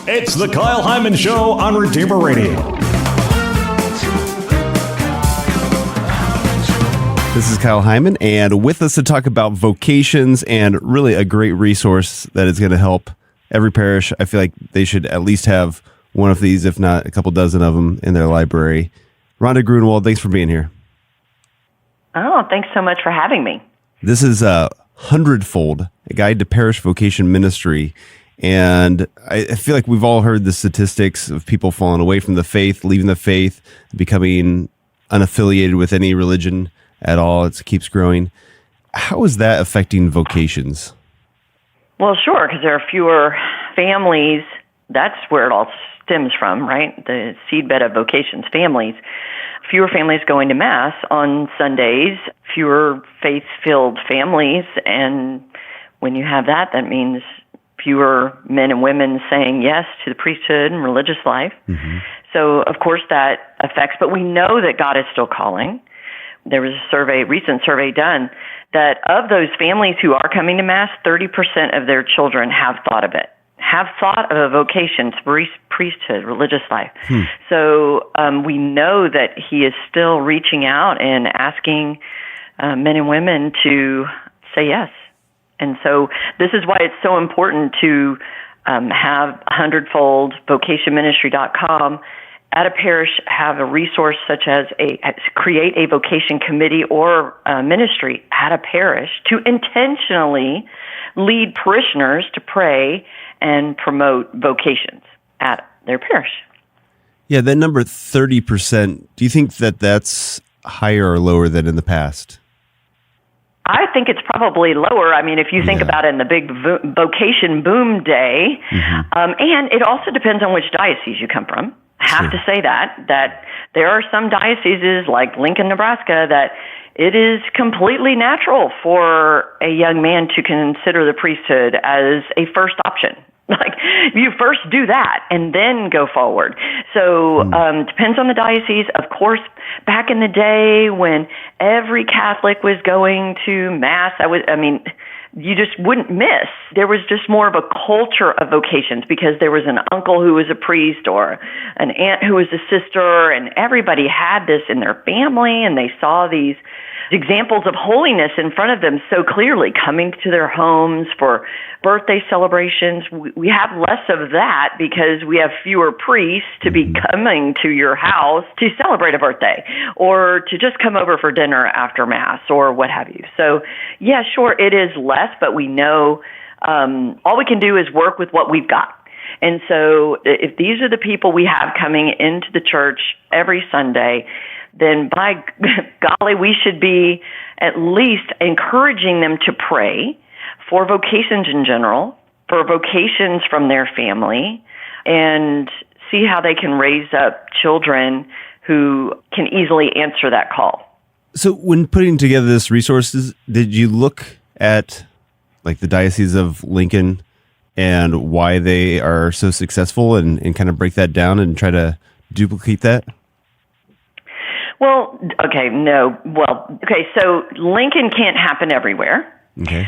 It's the Kyle Hyman Show on Redeemer Radio. This is Kyle Hyman, and with us to talk about vocations and really a great resource that is going to help every parish. I feel like they should at least have one of these, if not a couple dozen of them in their library. Rhonda Gruenewald, thanks for being here. Oh, thanks so much for having me. This is Hundredfold, a guide to parish vocation ministry. And I feel like we've all heard the statistics of people falling away from the faith, leaving the faith, becoming unaffiliated with any religion at all. It keeps growing. How is that affecting vocations? Well, sure, because there are fewer families. That's where it all stems from, right? The seedbed of vocations, families. Fewer families going to Mass on Sundays, fewer faith-filled families, and when you have that, that means fewer men and women saying yes to the priesthood and religious life. Mm-hmm. So, of course, that affects, but we know that God is still calling. There was a recent survey done, that of those families who are coming to Mass, 30% of their children have thought of it, have thought of a vocation, priesthood, religious life. So we know that He is still reaching out and asking men and women to say yes. And so this is why it's so important to have Hundredfold, vocationministry.com, at a parish, have a resource such as create a vocation committee or ministry at a parish to intentionally lead parishioners to pray and promote vocations at their parish. Yeah, that number 30%, do you think that that's higher or lower than in the past? I think it's probably lower. I mean, if you think about it in the big vocation boom day, and it also depends on which diocese you come from. Have to say that there are some dioceses like Lincoln, Nebraska, that it is completely natural for a young man to consider the priesthood as a first option. Like, you first do that and then go forward. So depends on the diocese. Of course, back in the day when every Catholic was going to Mass, you just wouldn't miss. There was just more of a culture of vocations because there was an uncle who was a priest or an aunt who was a sister, and everybody had this in their family, and they saw these examples of holiness in front of them so clearly coming to their homes for birthday celebrations. We have less of that because we have fewer priests to be coming to your house to celebrate a birthday or to just come over for dinner after Mass or what have you. So, yeah, sure, it is less, but we know all we can do is work with what we've got. And so if these are the people we have coming into the church every Sunday, then by golly, we should be at least encouraging them to pray for vocations in general, for vocations from their family, and see how they can raise up children who can easily answer that call. So when putting together this resources, did you look at like the Diocese of Lincoln and why they are so successful and kind of break that down and try to duplicate that? Well, okay, no. Well, okay, so Lincoln can't happen everywhere. Okay.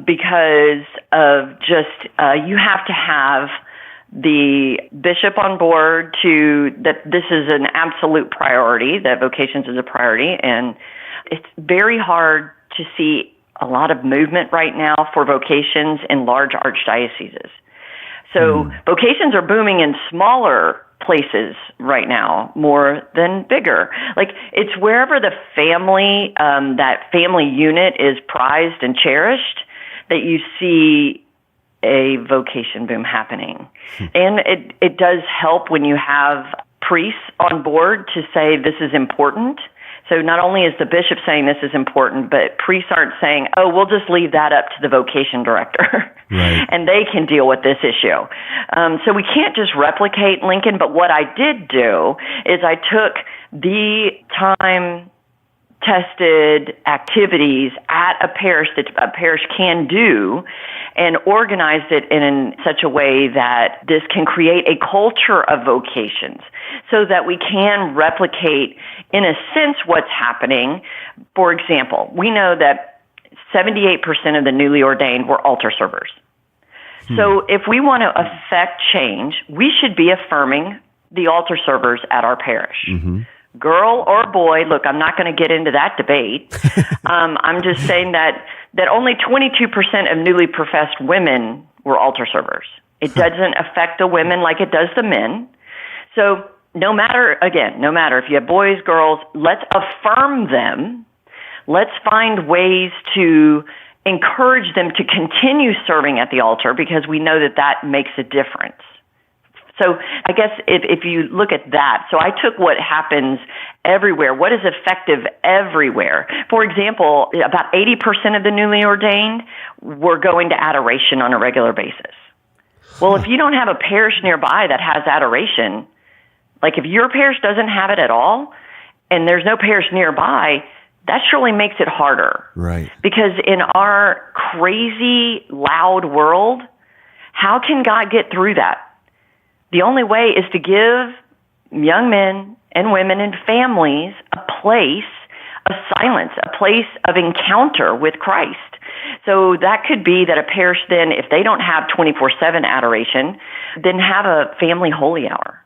Because of just, you have to have the bishop on board that this is an absolute priority, that vocations is a priority, and it's very hard to see a lot of movement right now for vocations in large archdioceses. So vocations are booming in smaller places right now more than bigger. Like, it's wherever the family, that family unit is prized and cherished, that you see a vocation boom happening. And it does help when you have priests on board to say this is important. So not only is the bishop saying this is important, but priests aren't saying, oh, we'll just leave that up to the vocation director. Right. And they can deal with this issue. So we can't just replicate Lincoln, but what I did do is I took the time-tested activities at a parish that a parish can do and organized it in such a way that this can create a culture of vocations so that we can replicate, in a sense, what's happening. For example, we know that 78% of the newly ordained were altar servers. So if we want to affect change, we should be affirming the altar servers at our parish. Girl or boy, look, I'm not going to get into that debate. I'm just saying that only 22% of newly professed women were altar servers. It doesn't affect the women like it does the men. So no matter if you have boys, girls, let's affirm them. Let's find ways to encourage them to continue serving at the altar because we know that makes a difference. So I guess if you look at that, so I took what happens everywhere, what is effective everywhere. For example, about 80% of the newly ordained were going to adoration on a regular basis. Well, if you don't have a parish nearby that has adoration, like if your parish doesn't have it at all and there's no parish nearby, that surely makes it harder. Right. Because in our crazy, loud world, how can God get through that? The only way is to give young men and women and families a place of silence, a place of encounter with Christ. So that could be that a parish then, if they don't have 24/7 adoration, then have a family holy hour.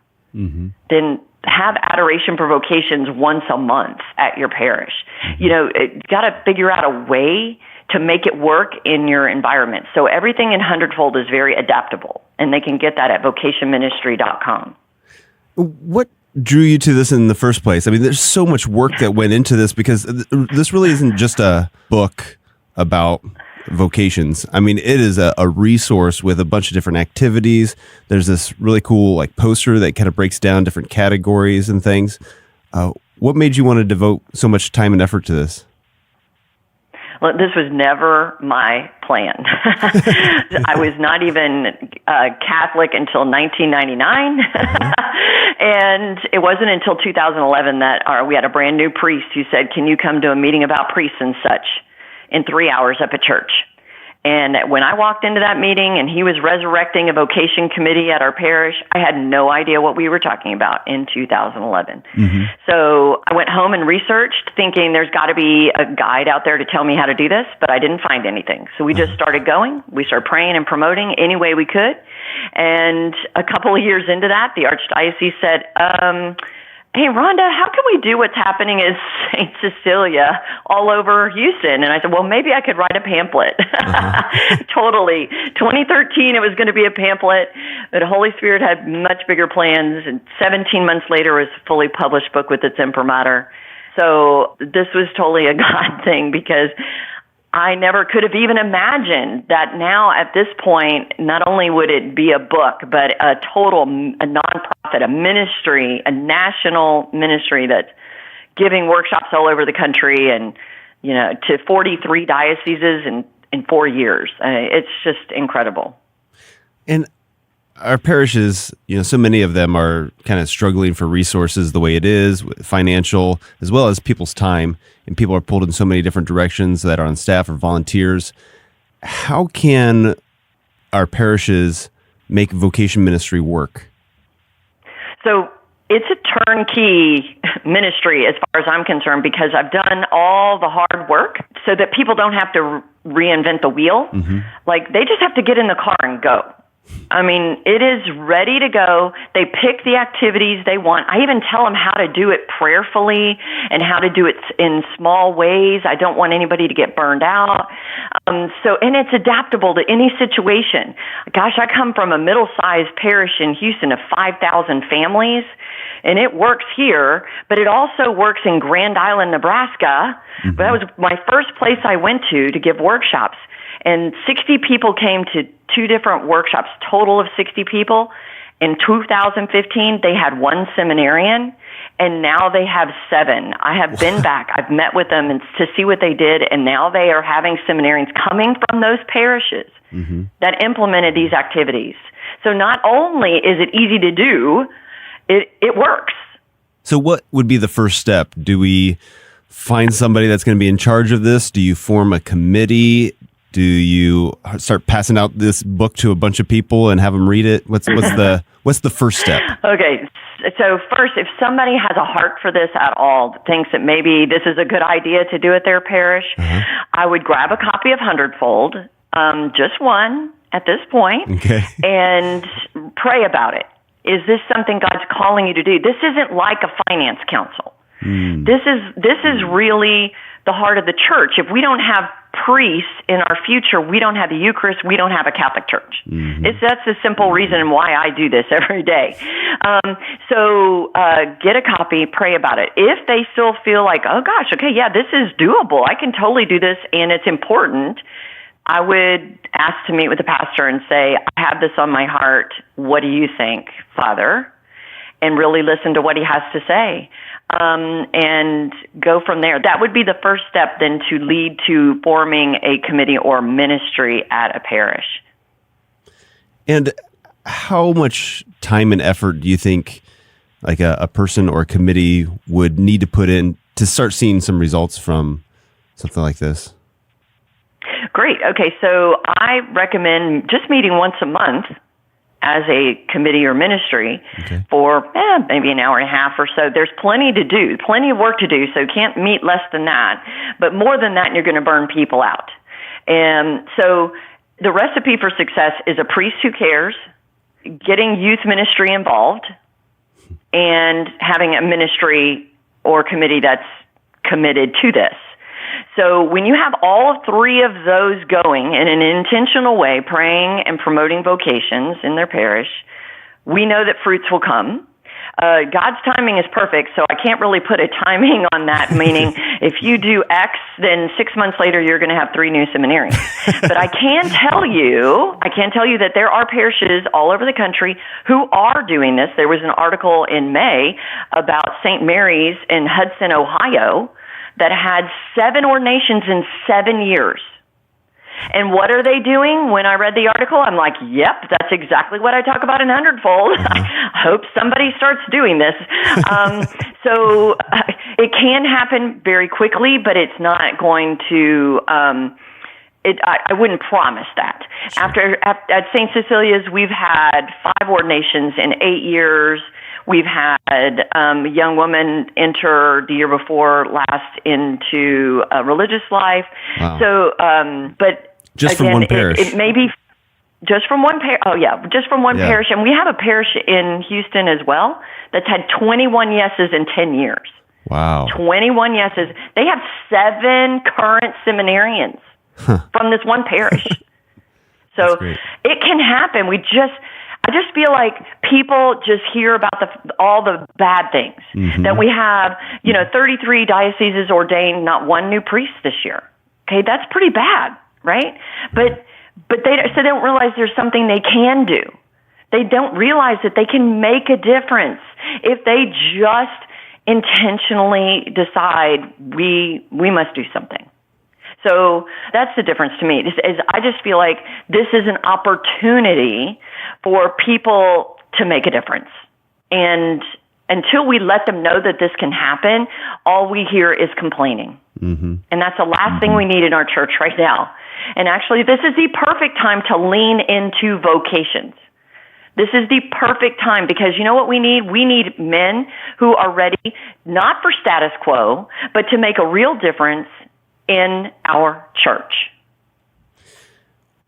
Then have adoration for vocations once a month at your parish. You got to figure out a way to make it work in your environment. So everything in Hundredfold is very adaptable, and they can get that at vocationministry.com. What drew you to this in the first place? I mean, there's so much work that went into this because this really isn't just a book about vocations. I mean, it is a resource with a bunch of different activities. There's this really cool poster that kind of breaks down different categories and things. What made you want to devote so much time and effort to this? Well, this was never my plan. I was not even Catholic until 1999. And it wasn't until 2011 that we had a brand new priest who said, "Can you come to a meeting about priests and such in 3 hours up at church?" And when I walked into that meeting and he was resurrecting a vocation committee at our parish, I had no idea what we were talking about in 2011. So I went home and researched, thinking there's got to be a guide out there to tell me how to do this, but I didn't find anything. So we just started going. We started praying and promoting any way we could. And a couple of years into that, the Archdiocese said, "Hey, Rhonda, how can we do what's happening at St. Cecilia all over Houston?" And I said, well, maybe I could write a pamphlet. Totally. 2013, it was going to be a pamphlet, but the Holy Spirit had much bigger plans. And 17 months later, it was a fully published book with its imprimatur. So this was totally a God thing because I never could have even imagined that now at this point, not only would it be a book, but a nonprofit, a ministry, a national ministry that's giving workshops all over the country and, to 43 dioceses in 4 years. It's just incredible. And our parishes, so many of them are kind of struggling for resources the way it is, financial, as well as people's time. And people are pulled in so many different directions that are on staff or volunteers. How can our parishes make vocation ministry work? So it's a turnkey ministry as far as I'm concerned because I've done all the hard work so that people don't have to reinvent the wheel. Like they just have to get in the car and go. I mean, it is ready to go. They pick the activities they want. I even tell them how to do it prayerfully and how to do it in small ways. I don't want anybody to get burned out. And it's adaptable to any situation. Gosh, I come from a middle-sized parish in Houston of 5,000 families, and it works here, but it also works in Grand Island, Nebraska. But that was my first place I went to give workshops. And 60 people came to 2 different workshops, total of 60 people. In 2015, they had 1 seminarian, and now they have 7. I have been back. I've met with them to see what they did, and now they are having seminarians coming from those parishes that implemented these activities. So not only is it easy to do, it works. So what would be the first step? Do we find somebody that's going to be in charge of this? Do you form a committee? Do you start passing out this book to a bunch of people and have them read it? What's the first step? Okay. So first, if somebody has a heart for this at all, thinks that maybe this is a good idea to do at their parish, I would grab a copy of Hundredfold, just one, at this point and pray about it. Is this something God's calling you to do? This isn't like a finance council. This is really the heart of the church. If we don't have priests in our future, we don't have the Eucharist, we don't have a Catholic Church. That's the simple reason why I do this every day. So get a copy, pray about it. If they still feel like, oh gosh, okay, yeah, this is doable, I can totally do this, and it's important, I would ask to meet with the pastor and say, I have this on my heart. What do you think, Father? And really listen to what he has to say. And go from there. That would be the first step then to lead to forming a committee or ministry at a parish. And how much time and effort do you think like a person or a committee would need to put in to start seeing some results from something like this? Great. Okay, so I recommend just meeting once a month as a committee or ministry for maybe an hour and a half or so. There's plenty to do, plenty of work to do, so can't meet less than that. But more than that, you're going to burn people out. And so the recipe for success is a priest who cares, getting youth ministry involved, and having a ministry or committee that's committed to this. So when you have all three of those going in an intentional way, praying and promoting vocations in their parish, we know that fruits will come. God's timing is perfect, so I can't really put a timing on that, meaning if you do X, then 6 months later you're going to have 3 new seminarians. But I can tell you that there are parishes all over the country who are doing this. There was an article in May about St. Mary's in Hudson, Ohio, that had 7 ordinations in 7 years. And what are they doing? When I read the article, I'm like, yep, that's exactly what I talk about in Hundredfold. I hope somebody starts doing this. So it can happen very quickly, but it's not going to, I wouldn't promise that. Sure. At St. Cecilia's, we've had 5 ordinations in 8 years. We've had a young woman enter the year before last into a religious life. Wow. So, but just again, from one parish. It may be just from one parish. Oh, yeah, just from one parish. And we have a parish in Houston as well that's had 21 yeses in 10 years. Wow. 21 yeses. They have 7 current seminarians from this one parish. So it can happen. I just feel like people just hear about all the bad things that we have. 33 dioceses ordained not one new priest this year. Okay, that's pretty bad, right? But they don't realize there's something they can do. They don't realize that they can make a difference if they just intentionally decide we must do something. So that's the difference to me. I just feel like this is an opportunity for people to make a difference. And until we let them know that this can happen, all we hear is complaining. And that's the last thing we need in our church right now. And actually, this is the perfect time to lean into vocations. This is the perfect time because you know what we need? We need men who are ready, not for status quo, but to make a real difference in our church.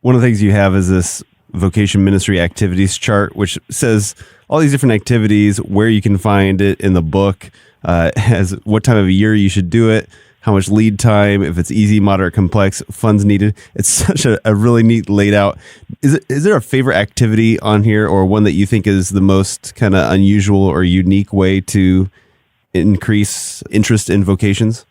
One of the things you have is this vocation ministry activities chart, which says all these different activities, where you can find it in the book, as what time of year you should do it, how much lead time, if it's easy, moderate, complex, funds needed. It's such a really neat laid out. Is there a favorite activity on here or one that you think is the most kind of unusual or unique way to increase interest in vocations?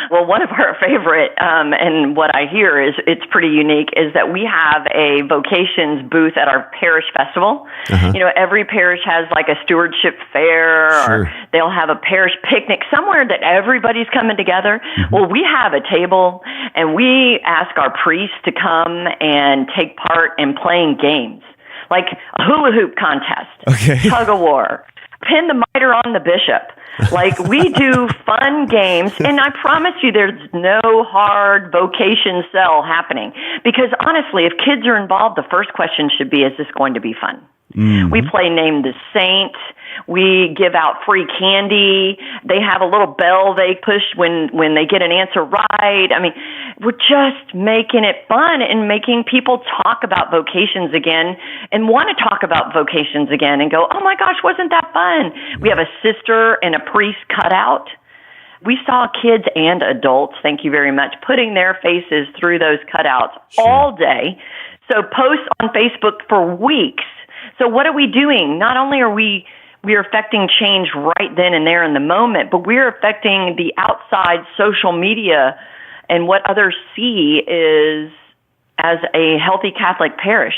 Well, one of our favorite, and what I hear is it's pretty unique, is that we have a vocations booth at our parish festival. Every parish has like a stewardship fair, or they'll have a parish picnic somewhere that everybody's coming together. Well, we have a table, and we ask our priests to come and take part in playing games, like a hula hoop contest, tug of war, pin the mitre on the bishop. Like, we do fun games, and I promise you there's no hard vocation sell happening. Because honestly, if kids are involved, the first question should be, is this going to be fun? We play Name the Saint. We give out free candy. They have a little bell they push when they get an answer right. I mean, we're just making it fun and making people talk about vocations again and want to talk about vocations again and go, oh my gosh, wasn't that fun? We have a sister and a priest cutout. We saw kids and adults, thank you very much, putting their faces through those cutouts all day. So posts on Facebook for weeks. So what are we doing? Not only are we are affecting change right then and there in the moment, but we're affecting the outside social media and what others see is as a healthy Catholic parish.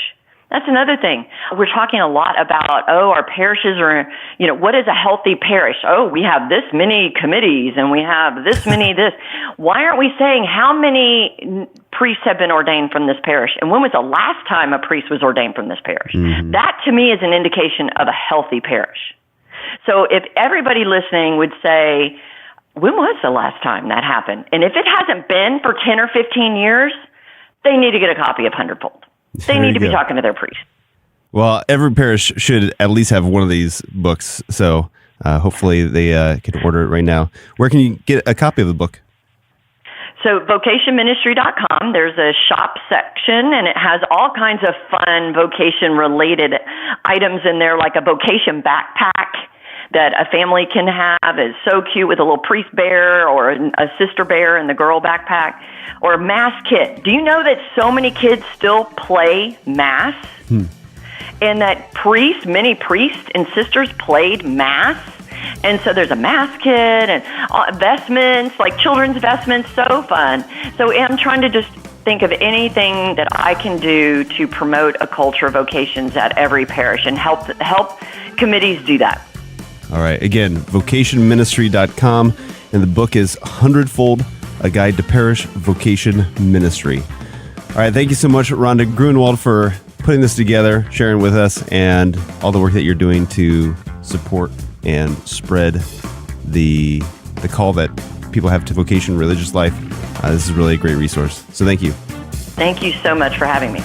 That's another thing. We're talking a lot about, our parishes are, what is a healthy parish? Oh, we have this many committees and we have this many this. Why aren't we saying how many priests have been ordained from this parish? And when was the last time a priest was ordained from this parish? Mm-hmm. That to me is an indication of a healthy parish. So if everybody listening would say, when was the last time that happened? And if it hasn't been for 10 or 15 years, they need to get a copy of Hundredfold. They need to be talking to their priest. Well, every parish should at least have one of these books. So hopefully they can order it right now. Where can you get a copy of the book? So vocationministry.com, there's a shop section, and it has all kinds of fun vocation-related items in there, like a vocation backpack that a family can have. It's so cute with a little priest bear or a sister bear in the girl backpack, or a mass kit. Do you know that so many kids still play mass? And that many priests and sisters played mass? And so there's a mass kit and vestments, like children's vestments, so fun. So I'm trying to just think of anything that I can do to promote a culture of vocations at every parish and help committees do that. All right. Again, vocationministry.com. And the book is Hundredfold, A Guide to Parish Vocation Ministry. All right. Thank you so much, Rhonda Gruenewald, for putting this together, sharing with us, and all the work that you're doing to support and spread the call that people have to vocation religious life. This is really a great resource. So thank you. Thank you so much for having me.